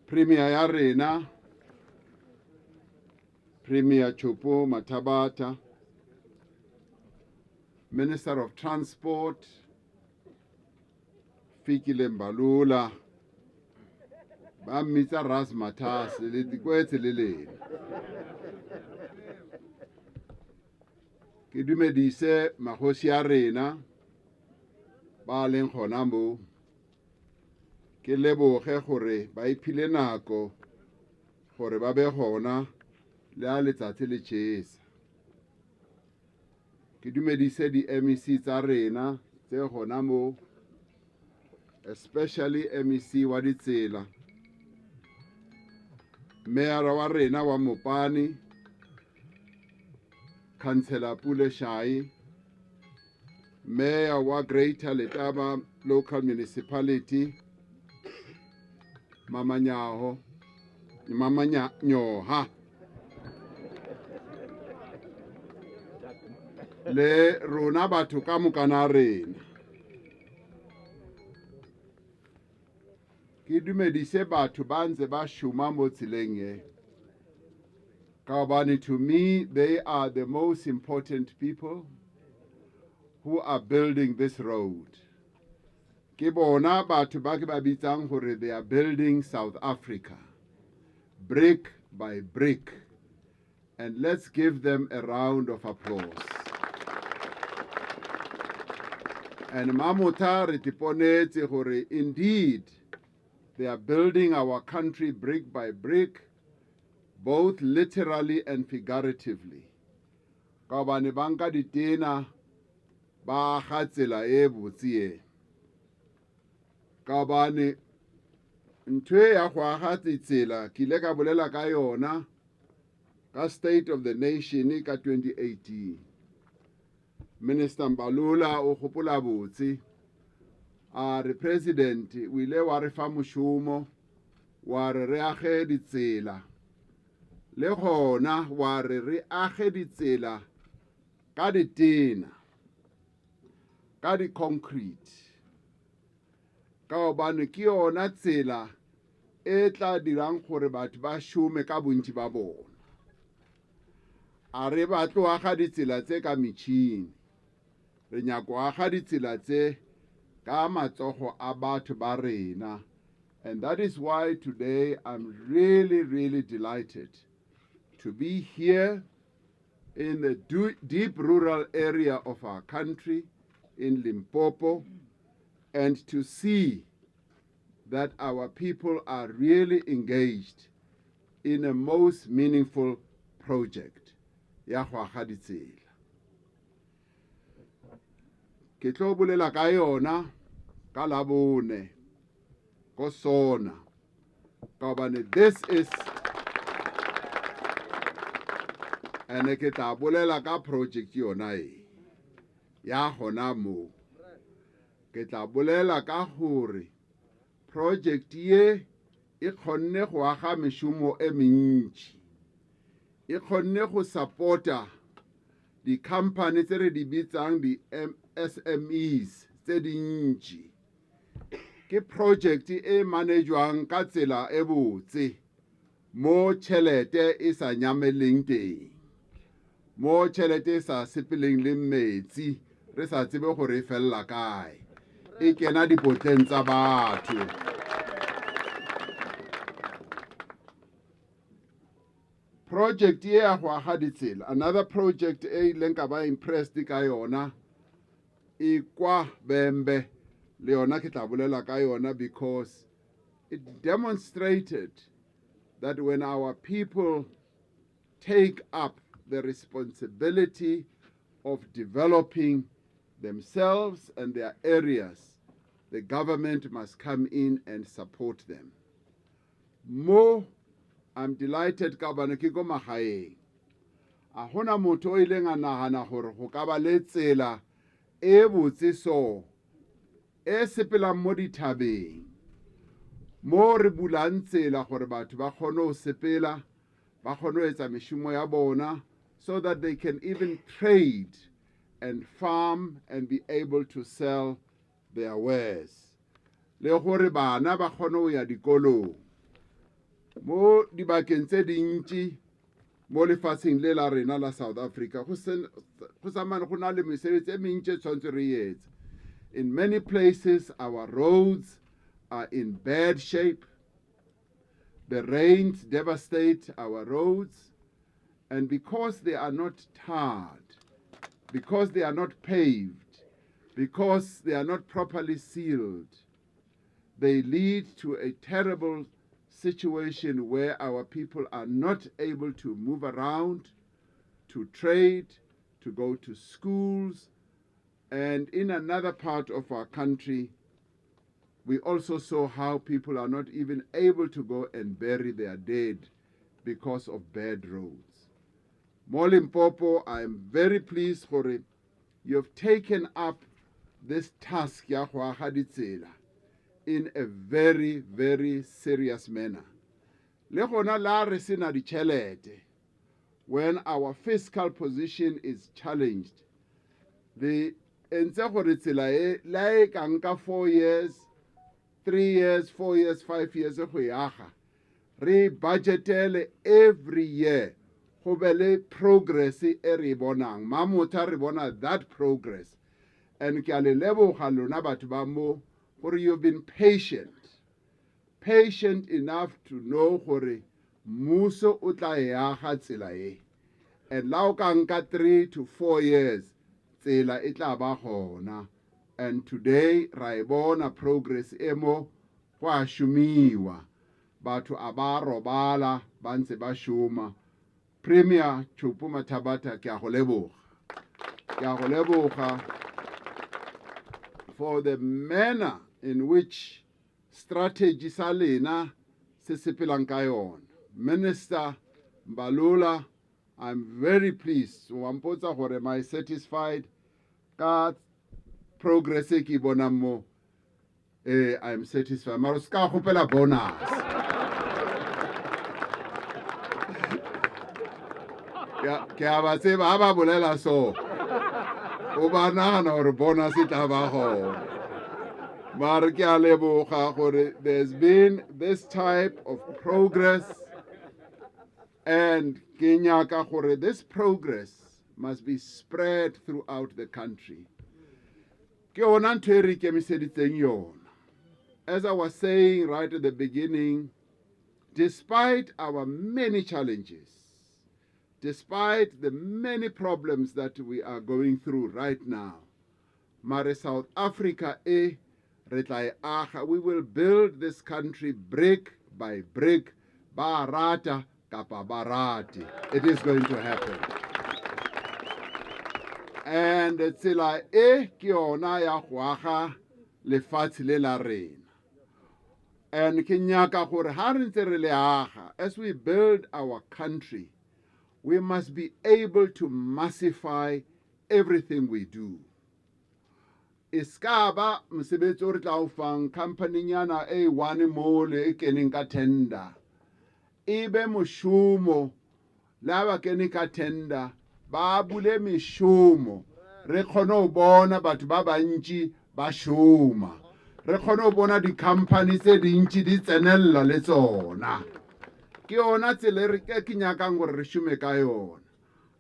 Premier ya rena, Premier Chopo Matabata, Minister of Transport, Fikile Mbalula, Bamita Ras Matas, Litikwete Lile. Kidumedise Mahosi Arena, Balen Honambo, Kelebo Hore, Baipile Nako, Hore Babe Hona, Lealitatili Chase. Kidumedise di MEC Arena, Te Honambo, especially MEC Waditsela. Mayor Warena wa Mopani, Councillor Pule Shai, Mayor wa Greater Letaba Local Municipality, Mama Nyoha, le rona batho ka mokana rena. Ke dumedise batho ba ntse ba shuma mo tseleng e. Ka hobane to me, they are the most important people who are building this road. Ke bona batho ba ke ba bitsang hore they are building South Africa, brick by brick. And let's give them a round of applause. And Mamota retiponetse hore indeed, they are building our country brick by brick, both literally and figuratively. Ka hobane ba nka ditena ba ga tsela e botse e. Ka hobane ntho e ya go aga tsela ke ile ka bolela ka yona ka State of the Nation ka 2018. Minister Mbalula o gopola botse. Re president o ile wa re fa moshomo wa re age ditsela le gona wa re age ditsela ka ditena ka di concrete ka hobane ke yona tsela e tla dirang gore batho ba shome ka bontsi ba bona. A re batlo aga ditsela tse ka metšhini, re nyako aga ditsela tse ka matsogo a batho ba rena. And that is why today I'm really, really delighted to be here in the deep rural area of our country, in Limpopo, and to see that our people are really engaged in a most meaningful project. Ya go aga ditsela. Ke tlo bolela ka yona ka Labone, ko sona. Ka hobane this is, and ke tla bolela ka project yona e ya gona mo. Ke tla bolela ka gore project ye e kgonne go aga meshomo e mentši, e kgonne go supporta di company tse re di bitsang di SMEs tse dintši. Ke project e managewang ka tsela e botse, mo tšhelete e sa nyameleng teng, mo tšhelete e sa sepeleng le metsi, re sa tsebe gore e fella kae, e kena dipotleng tsa batho. Project ye ya go aga ditsela, another project e ileng ka ba impressed ka yona, e kwa Bembe, le yona ke tla bolela ka yona because it demonstrated that when our people take up the responsibility of developing themselves and their areas, the government must come in and support them. Mo, I'm delighted ka bana ke go magaeng. A hona motho o ileng a nagana gore go ka ba le tsela e botse so e sepelang mo dithabeng mo re bulang tsela gore batho ba kgone ho sepela ba kgone ho etsa meshumo ya bona so that they can even trade and farm and be able to sell their wares. Le gore bana ba kgone ho ya dikolong. Mo dibakeng tse dintsi mo lefatsheng le la rena la South Africa go samane go na le mesebetsi e mentsi e tshwanetse re etse. In many places our roads are in bad shape. The rains devastate our roads, and because they are not tarred, because they are not paved, because they are not properly sealed, they lead to a terrible situation where our people are not able to move around, to trade, to go to schools. And in another part of our country, we also saw how people are not even able to go and bury their dead because of bad roads. Limpopo, I am very pleased for it. You have taken up this task ya go aga ditsela in a very, very serious manner. Le gona la re sena ditšhelete, when our fiscal position is challenged, the entse gore tsela e la e ka nka 4 years, 3 years, 4 years, 5 years go yaga, re budgetele every year go be le progress e re bonang. Mamotha re bona that progress. And ke a le leboga lona batho ba mo gore you've been patient enough to know gore mmuso o tla e aga tsela e. And la o ka nka 3 to 4 years, tsela e tla ba gona. And today ra e bona progress e mo go a šomiwa. Batho a ba robala ba ntse ba šoma. Premier Tshupu Mathabata, ke a go leboga. Ke a go leboga for the manner in which strategy sa lena se sepelang ka yona. Minister Mbalula, I'm very pleased. Wampotsa gore am I satisfied ka progress e ke bona mo? I'm satisfied. Maro ska gopela bonus. Ke a ba tseba ha ba bolela so. O ba nagana gore bonus e tla ba gona. Mare ke a leboga gore there's been this type of progress, and ke nyaka gore this progress must be spread throughout the country. Ke ona ntho e re ikemiseditseng yona. As I was saying right at the beginning, despite our many challenges, despite the many problems that we are going through right now, Mare South Africa re tla e aga. We will build this country brick by brick, ba rata kapa ba rate. It is going to happen. And tsela e ke yona ya go aga lefatshe le la rena. And ke nyaka gore ha re ntse re le aga, as we build our country, we must be able to massify everything we do. Iskaba msebetsi o re tla o fang company nyana e one mole e keneng ka tender. Ibe moshumo la ba kene ka tender ba bule mishumo. Re kgone ho bona batho ba bantši ba shuma. Re kgone ho bona di company tse dintši di tsenella le tsona. Ke yona tsela e re ke nyakang gore re shume ka yona.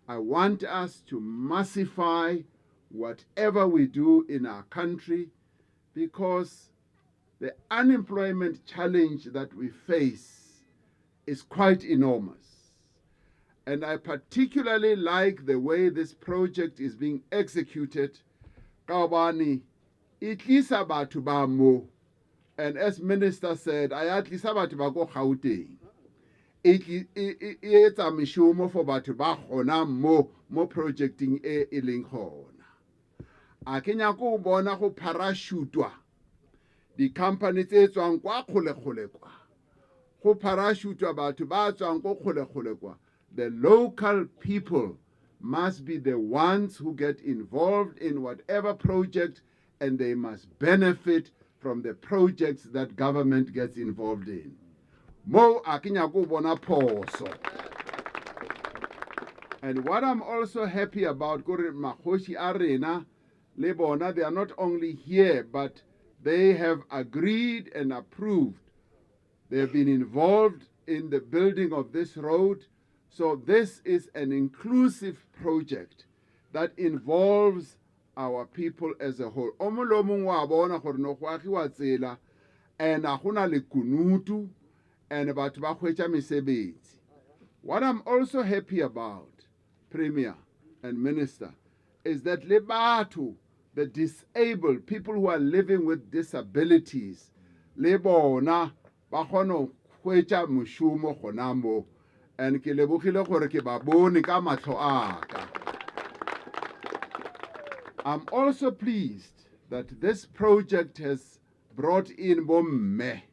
I want us to massify whatever we do in our country, because the unemployment challenge that we face is quite enormous. And I particularly like the way this project is being executed. Kaobani, itlisa batho ba mo. And as Minister said, I atlisa batho ba go Gauteng. etsa meshomo for batho ba gona mo projecting e leng gona. A ke nyaka go bona go parachutwa di-company tse tswang kwa kgole-kgole kwa, go parachutwa batho ba tswang ko kgole-kgole kwa. The local people must be the ones who get involved in whatever project, and they must benefit from the projects that government gets involved in. Mo a ke nyaka go bona phoso. And what I'm also happy about, gore magoshi a rena le bona, they are not only here, but they have agreed and approved. They have been involved in the building of this road. So this is an inclusive project that involves our people as a whole. Omolomong wa bona gore no go agiwa tsela and a gona le kunutu and batho ba hwetša mesebetsi. What I'm also happy about, Premier and Minister, is that le batho, the disabled, people who are living with disabilities, le bona ba kgona hwetša moshumo gona mo. And ke lebogile gore ke ba bone ka mahlo a ka. I'm also pleased that this project has brought in bomme.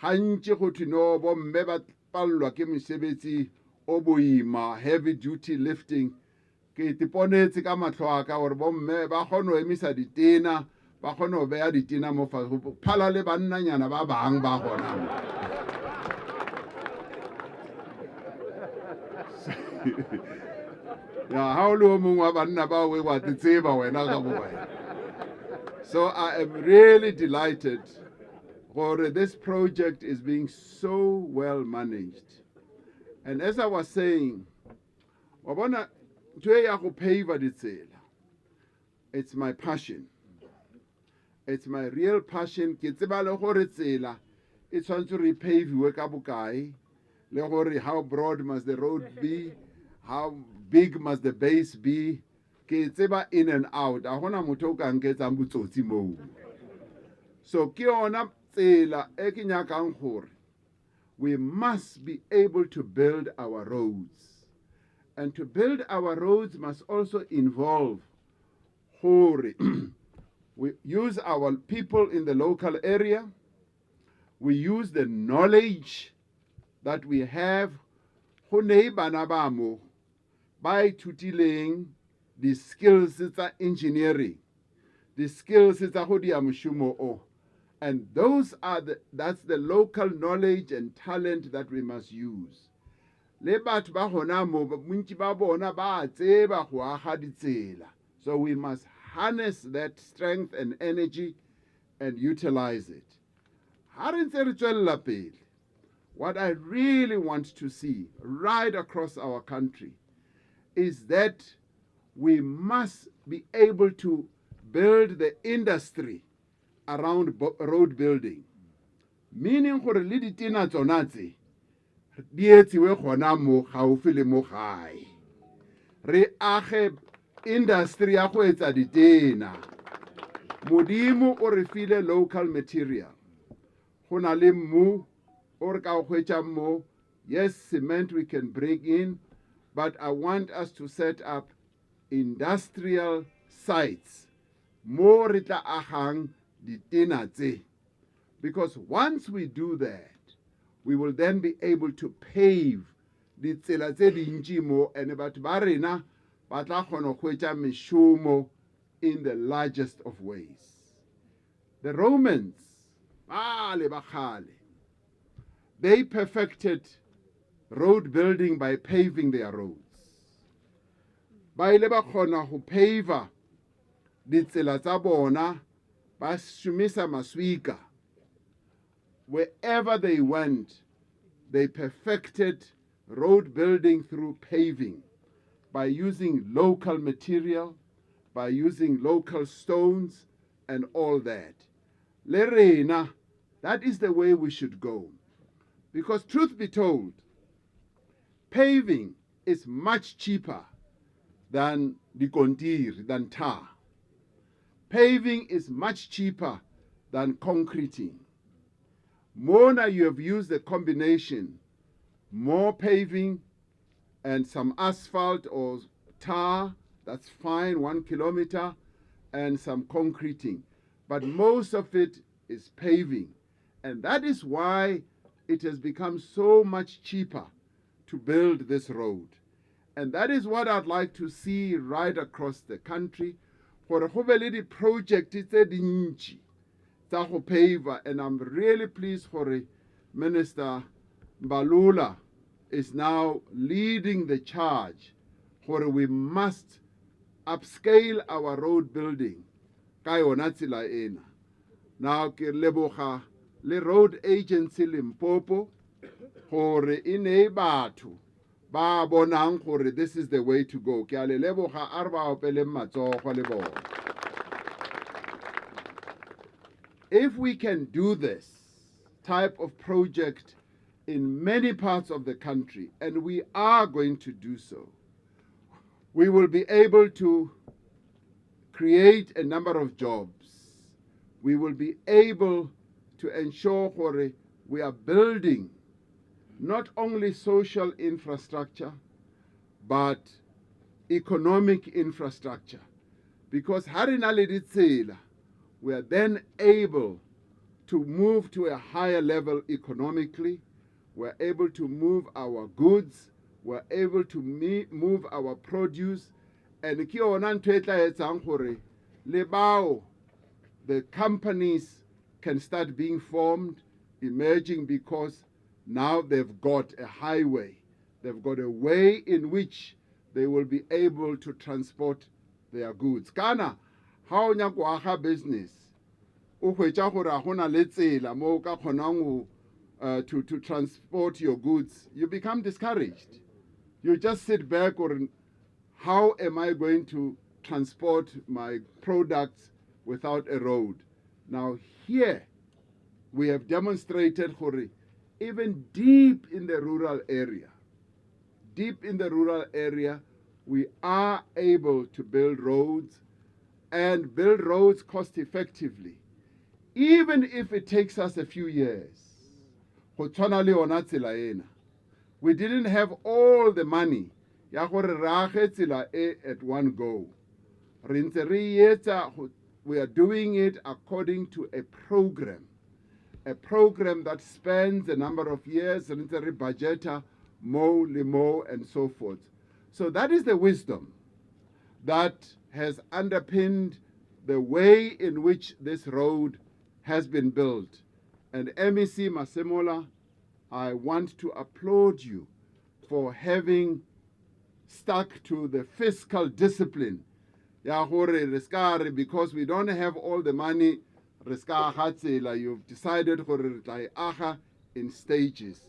Gantši go thwe no bomme ba pallwa ke mesebetsi o boima, heavy duty lifting. Ke tiponetse ka mahlo a ka gore bomme ba kgona go emisa ditena, ba kgona go beya ditena mo fatshe, go phala le bannanyana ba bang ba gona mo. Yeah, how long So I am really delighted that this project is being so well managed. And as I was saying, it's my passion. It's my real passion. It's want to repave how broad must the road be? How big must the base be? In and out. So we must be able to build our roads. And to build our roads must also involve we use our people in the local area. We use the knowledge that we have, by tuteling the skills that engineering, the skills that and that's the local knowledge and talent that we must use. So we must harness that strength and energy and utilize it. What I really want to see right across our country is that we must be able to build the industry around road building. Meaning gore le ditina tsona tse di etsiwe gona mo gaufi le mo gae. Re age industry ya go etsa ditena. Modimo o re file local material. Go na le mmu or ka hwetša mo. Yes, cement we can bring in, but I want us to set up industrial sites. More rita ahang ditena tse. Because once we do that, we will then be able to pave the tsela tse dintši mo, and batho ba rena ba tla kgona go hwetša meshomo in the largest of ways. The Romans, they perfected road building by paving their roads. Ba ile ba kgona go pava ditsela tsa bona, ba shumisa maswika. Wherever they went, they perfected road building through paving by using local material, by using local stones and all that. Le rena, that is the way we should go. Because truth be told, paving is much cheaper than than tar. Paving is much cheaper than concreting. Mona, you have used the combination more paving and some asphalt or tar, that's fine, 1 kilometer, and some concreting. But most of it is paving. And that is why it has become so much cheaper to build this road. And that is what I'd like to see right across the country. For the project, it's a dinchi, paver, and I'm really pleased for Minister Mbalula is now leading the charge. For we must upscale our road building. Now, ke le road agency Limpopo, for in a battle. Ba bonang gore this is the way to go. Ke a le leboga a re ba opele matsogo le bona. If we can do this type of project in many parts of the country, and we are going to do so, we will be able to create a number of jobs. We will be able to ensure that we are building not only social infrastructure, but economic infrastructure. Because we are then able to move to a higher level economically. We're able to move our goods. We're able to move our produce. And the companies can start being formed, emerging, because now they've got a highway. They've got a way in which they will be able to transport their goods. Kana, how nyakwaha business? To transport your goods, you become discouraged. You just sit back, or how am I going to transport my products without a road? Now here, we have demonstrated, even deep in the rural area, we are able to build roads, and build roads cost effectively, even if it takes us a few years. We didn't have all the money at one go. We are doing it according to a program that spans a number of years, budgeta, limo, and so forth. So that is the wisdom that has underpinned the way in which this road has been built. And MEC Masemola, I want to applaud you for having stuck to the fiscal discipline. Because we don't have all the money, you've decided in stages.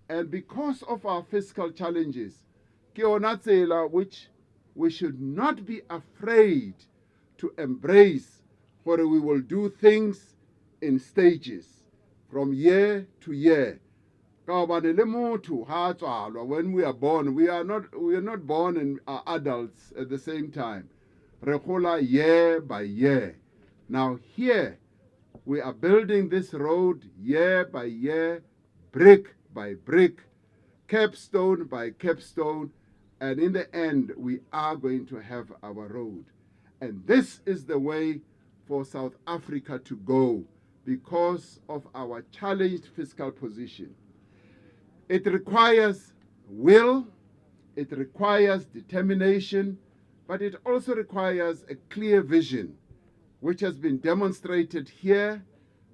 And because of our fiscal challenges, which we should not be afraid to embrace, where we will do things in stages from year to year. When we are born, we are not born and are adults at the same time. Year by year. Now here, we are building this road year by year, brick by brick, capstone by capstone, and in the end, we are going to have our road. And this is the way for South Africa to go because of our challenged fiscal position. It requires will, it requires determination, but it also requires a clear vision, which has been demonstrated here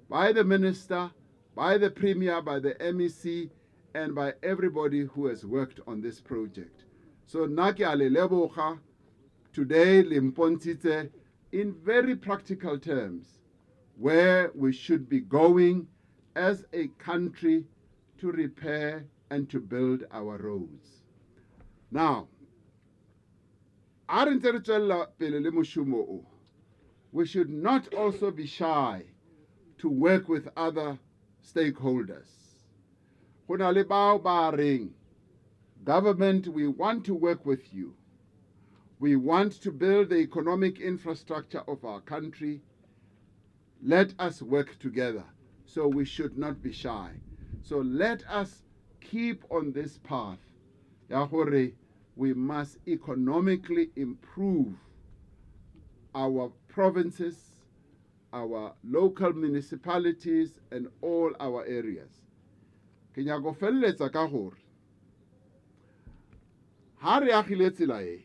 by the Minister, by the Premier, by the MEC, and by everybody who has worked on this project. So Naki Alelebocha, today Limpontite, in very practical terms, where we should be going as a country to repair and to build our roads. Now, we should not also be shy to work with other stakeholders. Government, we want to work with you. We want to build the economic infrastructure of our country. Let us work together. So we should not be shy. So let us keep on this path. Ya gore we must economically improve our provinces, our local municipalities, and all our areas. Ke nyaka go feleletsa ka gore ha re agile tsela e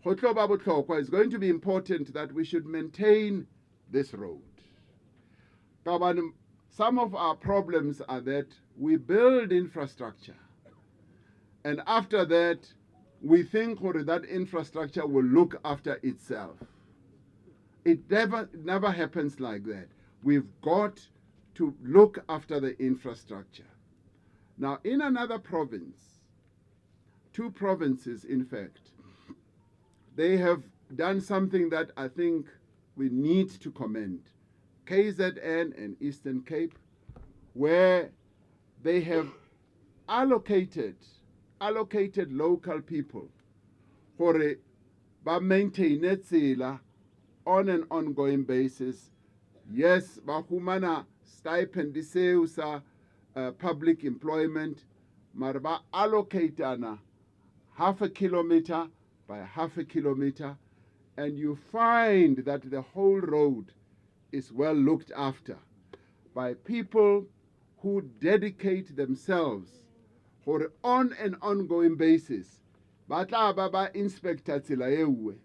go tlo ba botlhokwa. It's going to be important that we should maintain this road. Some of our problems are that we build infrastructure, and after that, we think that infrastructure will look after itself. It never happens like that. We've got to look after the infrastructure. Now, in another province, 2 provinces, in fact, they have done something that I think we need to commend. KZN and Eastern Cape, where they have allocated local people for ba maintain tsela on an ongoing basis. Yes, ba humana stipend seo sa public employment, maar ba allocatana half a kilometer by half a kilometer, and you find that the whole road is well looked after by people who dedicate themselves for on an ongoing basis. Ba tla ba inspector tsela ewe.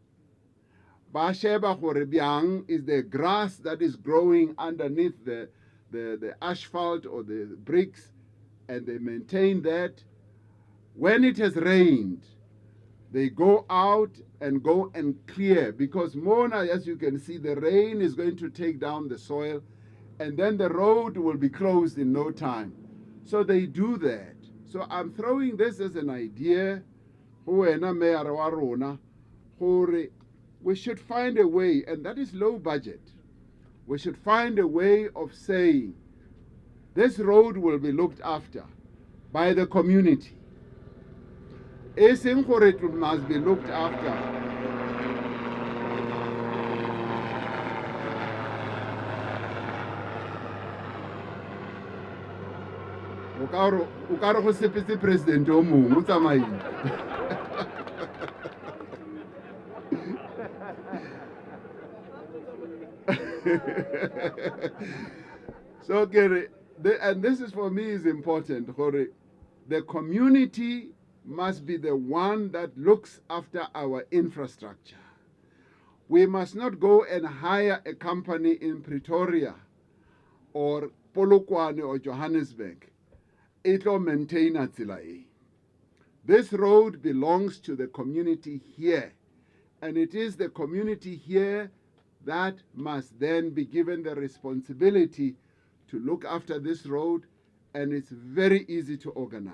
Ba sheba gore biang is the grass that is growing underneath the asphalt or the bricks, and they maintain that. When it has rained, they go out and clear, because Mona, as you can see, the rain is going to take down the soil, and then the road will be closed in no time. So they do that. So I'm throwing this as an idea. We should find a way, and that is low budget. We should find a way of saying this road will be looked after by the community. It must be looked after. O ka re go sepetse president o mongwe o tsamaile. So, and this is for me is important. The community must be the one that looks after our infrastructure. We must not go and hire a company in Pretoria or Polokwane or Johannesburg. It will maintain a tsela e. This road belongs to the community here, and it is the community here that must then be given the responsibility to look after this road, and it's very easy to organize,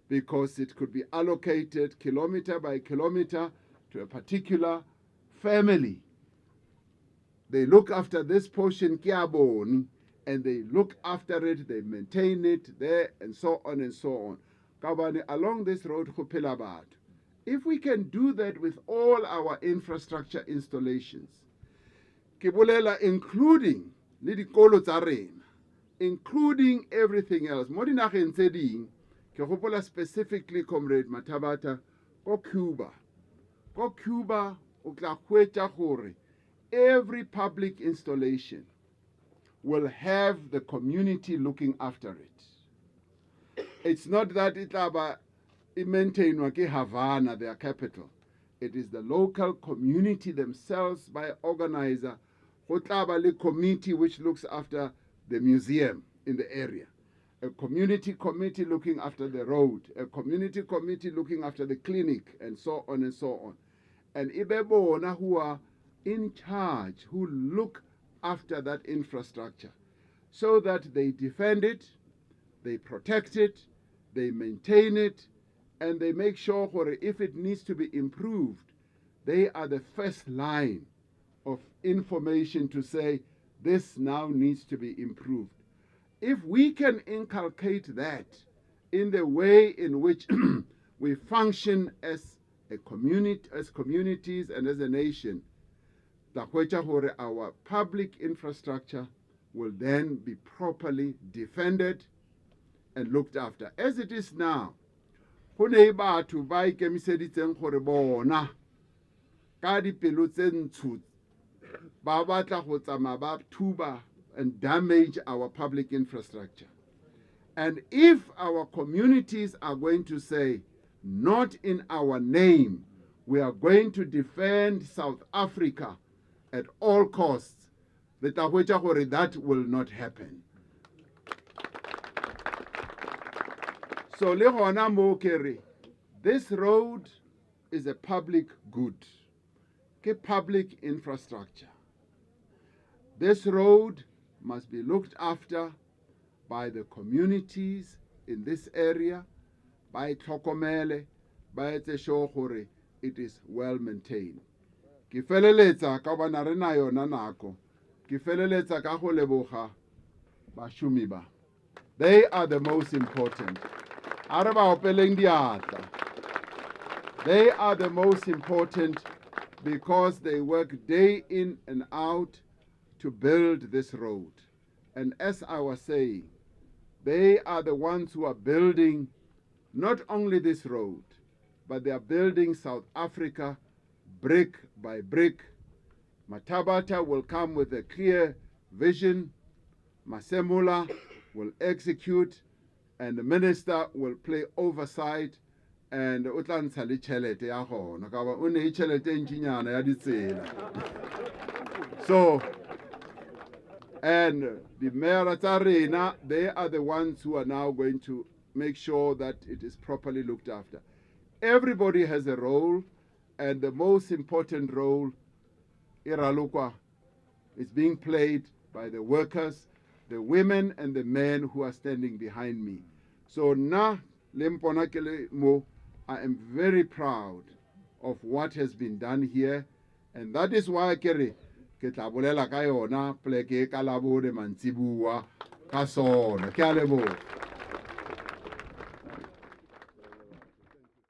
because it could be allocated kilometer by kilometer to a particular family. They look after this portion, kiaboni, and they look after it, they maintain it there, and so on and so on. Kabani, along this road, if we can do that with all our infrastructure installations, including le dikolo tsa rena, including everything else. Mo dinageng tse ding, ke gopola specifically Comrade Mathabata, ko Cuba. Ko Cuba, o tla hwetša gore every public installation will have the community looking after it. It's not that it maintainwa ke Havana, their capital. It is the local community themselves by organizer. Go tla ba le committee which looks after the museum in the area, a community committee looking after the road, a community committee looking after the clinic, and so on and so on. And ibebona who are in charge, who look after that infrastructure, so that they defend it, they protect it, they maintain it, and they make sure if it needs to be improved, they are the first line of information to say this now needs to be improved. If we can inculcate that in the way in which we function as a community, as communities, and as a nation, our public infrastructure will then be properly defended, and looked after. As it is now, go ne batho ba ikemiseditseng gore bona ka dipelo tse ntsho ba batla go tsamaya ba thuba and damage our public infrastructure. And if our communities are going to say, not in our name, we are going to defend South Africa at all costs, that will not happen. So le gona mo kere, this road is a public good, ke public infrastructure. This road must be looked after by the communities in this area, by tlhokomele, by etse sure gore it is well maintained. Ke feleletsa ka bana re na yona nako, ke feleletsa ka go leboga bashumi ba. They are the most important. Are ba opeleng diatla. They are the most important because they work day in and out to build this road. And as I was saying, they are the ones who are building not only this road, but they are building South Africa brick by brick. Matabata will come with a clear vision. Masemula will execute, and the minister will play oversight. And utlantsha le tšhelete ya gona ka ba o ne tšhelete ntšinyana ya ditsela. So, and the mayor tsa rena, they are the ones who are now going to make sure that it is properly looked after. Everybody has a role, and the most important role iralukwa is being played by the workers, the women and the men who are standing behind me. So na lempona kele mo, I am very proud of what has been done here, and that is why ke tla bolela ka yona pleke ka labone mantsibua ka sona. Ke a leboga.